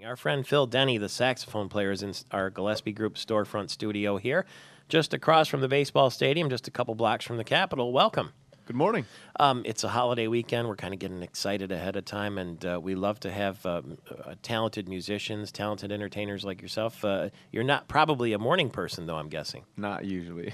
Our friend Phil Denny, the saxophone player, is in our Gillespie Group storefront studio here, just across from the baseball stadium, just a couple blocks from the Capitol. Welcome. Good morning. It's a holiday weekend. We're kind of getting excited ahead of time, and we love to have talented musicians, talented entertainers like yourself. You're not probably a morning person, though, I'm guessing. Not usually.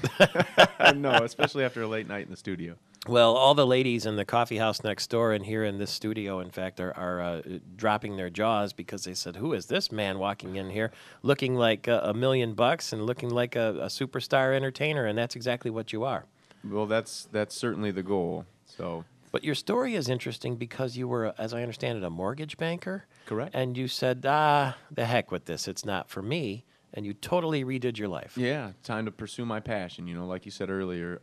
No, especially after a late night in the studio. Well, all the ladies in the coffee house next door and here in this studio, in fact, are dropping their jaws because they said, who is this man walking in here looking like $1,000,000 and looking like a superstar entertainer? And that's exactly what you are. Well, that's certainly the goal. So, But your story is interesting because you were, as I understand it, a mortgage banker. correct. And you said, the heck with this. It's not for me. And you totally redid your life. Yeah, time to pursue my passion. You know, like you said earlier,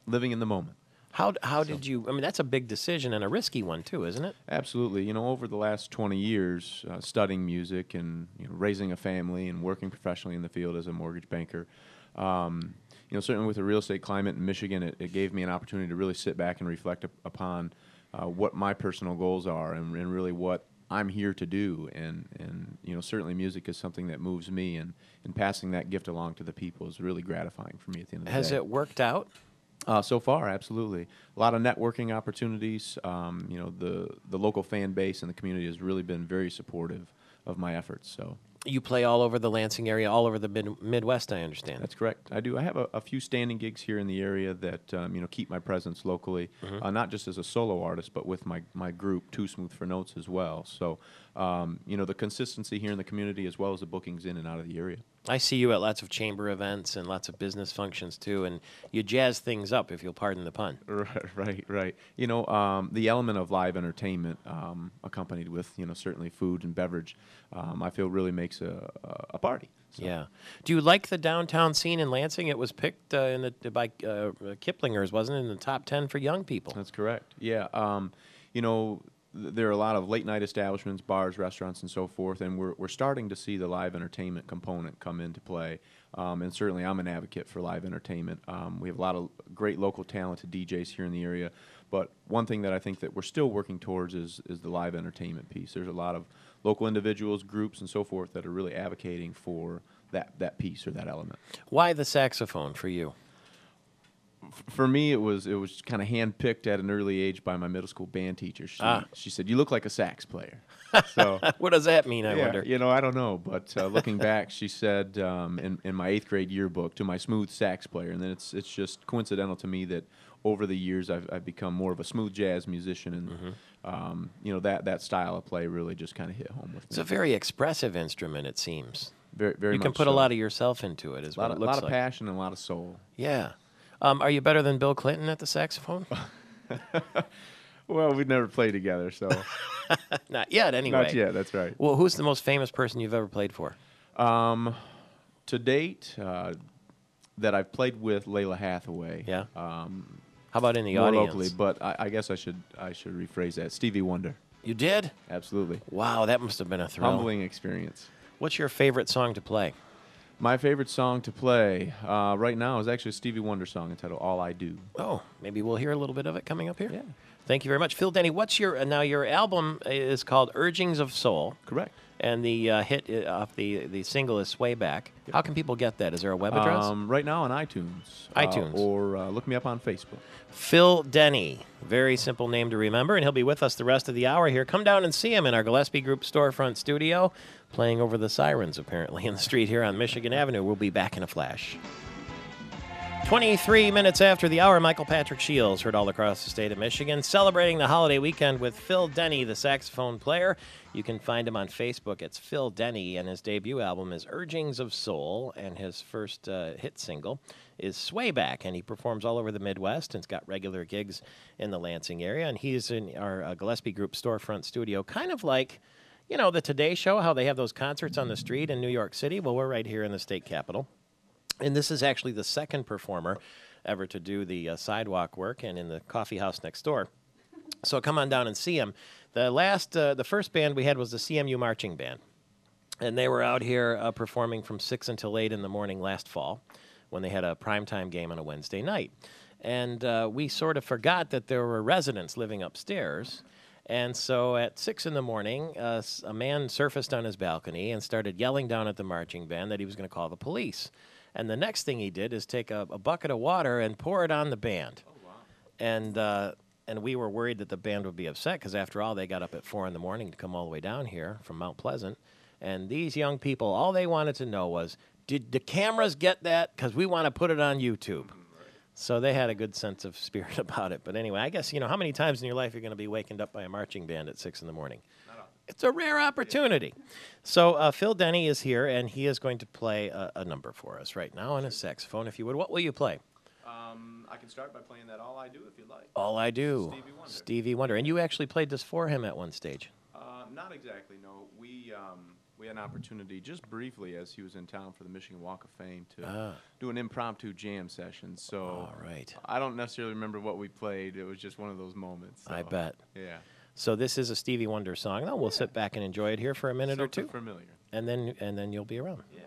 living in the moment. How did you, I mean, that's a big decision and a risky one too, isn't it? Absolutely. You know, over the last 20 years, studying music and raising a family and working professionally in the field as a mortgage banker, certainly with the real estate climate in Michigan, it gave me an opportunity to really sit back and reflect upon what my personal goals are and really what I'm here to do. And certainly music is something that moves me, and passing that gift along to the people is really gratifying for me at the end of the day. Has it worked out? So far, absolutely. A lot of networking opportunities. The local fan base and the community has really been very supportive of my efforts. So You play all over the Lansing area, all over the Midwest, I understand. that's correct. I do. I have a few standing gigs here in the area that keep my presence locally, not just as a solo artist, but with my group, Too Smooth for Notes, as well. So the consistency here in the community, as well as the bookings in and out of the area. I see you at lots of chamber events and lots of business functions too, and you jazz things up, if you'll pardon the pun. Right. The element of live entertainment, accompanied with certainly food and beverage, I feel really makes a party. So. Yeah. Do you like the downtown scene in Lansing? It was picked by Kiplinger's, wasn't it, in the top 10 for young people? That's correct. Yeah. There are a lot of late night establishments, bars, restaurants, and so forth, and we're starting to see the live entertainment component come into play. And certainly, I'm an advocate for live entertainment. We have a lot of great local talented DJs here in the area, but one thing that I think that we're still working towards is the live entertainment piece. There's a lot of local individuals, groups, and so forth that are really advocating for that piece or that element. Why the saxophone for you? For me, it was kind of handpicked at an early age by my middle school band teacher. She said, "You look like a sax player." So What does that mean, I wonder? I don't know, but looking back, she said in my 8th grade yearbook, to my smooth sax player, and then it's just coincidental to me that over the years I've become more of a smooth jazz musician, and that style of play really just kind of hit home with me. It's a very expressive instrument, it seems. Very You can much put a so. lot of yourself into it, is a what lot, it looks lot of like. passion and a lot of soul. Yeah. Are you better than Bill Clinton at the saxophone? Well, we've never played together, so Not yet, anyway. not yet. That's right. Well, who's the most famous person you've ever played for? To date, that I've played with Layla Hathaway. Yeah. How about in the More audience? locally, but I guess I should rephrase that. Stevie Wonder. You did? Absolutely. Wow, that must have been a thrill. Humbling experience. What's your favorite song to play? My favorite song to play right now is actually a Stevie Wonder song entitled "All I Do." Oh, maybe we'll hear a little bit of it coming up here. Yeah. Thank you very much, Phil Denny. What's your now? Your album is called "Urgings of Soul," Correct. and the hit off the single is "Sway Back." How can people get that? Is there a web address? Right now on iTunes. iTunes. Or look me up on Facebook. Phil Denny, very simple name to remember, and he'll be with us the rest of the hour here. Come down and see him in our Gillespie Group storefront studio, playing over the sirens, apparently, in the street here on Michigan Avenue. We'll be back in a flash. 23 minutes after the hour, Michael Patrick Shields heard all across the state of Michigan, celebrating the holiday weekend with Phil Denny, the saxophone player. You can find him on Facebook. It's Phil Denny, and his debut album is Urgings of Soul, and his first hit single is Sway Back, and he performs all over the Midwest and has got regular gigs in the Lansing area, and he's in our Gillespie Group storefront studio, kind of like, the Today Show, how they have those concerts on the street in New York City. Well, we're right here in the state capitol. And this is actually the second performer ever to do the sidewalk work and in the coffee house next door. So come on down and see him. The first band we had was the CMU Marching Band. And they were out here performing from 6 until 8 in the morning last fall when they had a primetime game on a Wednesday night. And we sort of forgot that there were residents living upstairs. And so at 6 in the morning, a man surfaced on his balcony and started yelling down at the marching band that he was going to call the police. And the next thing he did is take a bucket of water and pour it on the band. Oh, wow. And we were worried that the band would be upset because, after all, they got up at 4 in the morning to come all the way down here from Mount Pleasant. And these young people, all they wanted to know was, did the cameras get that? Because we want to put it on YouTube. So they had a good sense of spirit about it. But anyway, I guess, how many times in your life you're going to be wakened up by a marching band at 6 in the morning? It's a rare opportunity. So Phil Denny is here, and he is going to play a number for us right now on his saxophone, if you would. What will you play? I can start by playing that All I Do, if you'd like. All I Do. Stevie Wonder. And you actually played this for him at one stage. Not exactly, no. We had an opportunity just briefly as he was in town for the Michigan Walk of Fame to do an impromptu jam session. So all right. I don't necessarily remember what we played. It was just one of those moments. So, I bet. Yeah. So this is a Stevie Wonder song. Now we'll sit back and enjoy it here for a minute or two. Familiar. And then you'll be around. Yeah.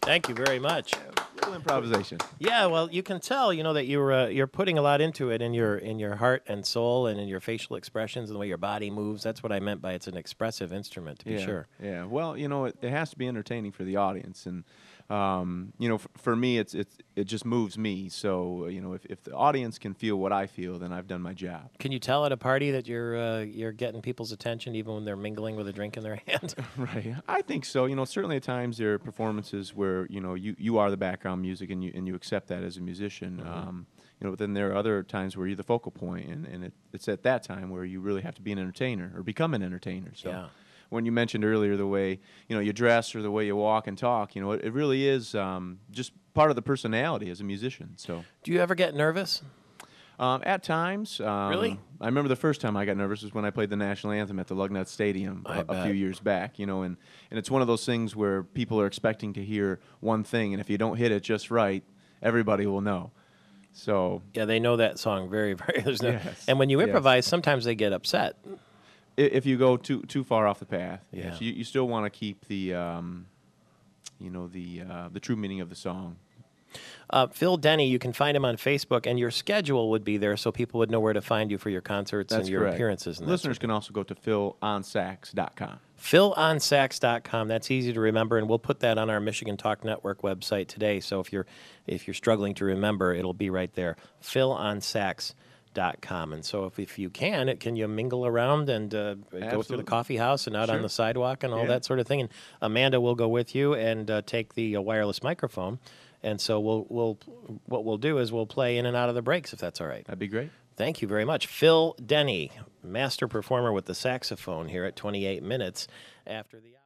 Thank you very much. Real improvisation. Yeah, well, you can tell, that you're putting a lot into it in your heart and soul and in your facial expressions and the way your body moves. That's what I meant by it's an expressive instrument, to be sure. Yeah. Well, it has to be entertaining for the audience, and for me, it just moves me. So if the audience can feel what I feel, then I've done my job. Can you tell at a party that you're getting people's attention even when they're mingling with a drink in their hand? Right. I think so. Certainly at times there are performances where you are the background music and you accept that as a musician. Mm-hmm. But then there are other times where you're the focal point, and it's at that time where you really have to be an entertainer or become an entertainer. So. Yeah. When you mentioned earlier the way you dress or the way you walk and talk, it really is just part of the personality as a musician. So, do you ever get nervous? At times. Really? I remember the first time I got nervous was when I played the national anthem at the Lugnut Stadium a few years back. And it's one of those things where people are expecting to hear one thing, and if you don't hit it just right, everybody will know. So yeah, they know that song very, very. Yes. And when you improvise, sometimes they get upset. If you go too far off the path, yeah. Yes, you still want to keep the the true meaning of the song. Phil Denny, you can find him on Facebook, and your schedule would be there so people would know where to find you for your concerts and your appearances. And listeners can also go to philonsax.com. philonsax.com. That's easy to remember, and we'll put that on our Michigan Talk Network website today. So if you're struggling to remember, it'll be right there. philonsax.com. And so if you can you mingle around and go through the coffee house and out on the sidewalk and all that sort of thing. And Amanda will go with you and take the wireless microphone. And so what we'll do is we'll play in and out of the breaks, if that's all right. That'd be great. Thank you very much. Phil Denny, master performer with the saxophone here at 28 minutes after the hour.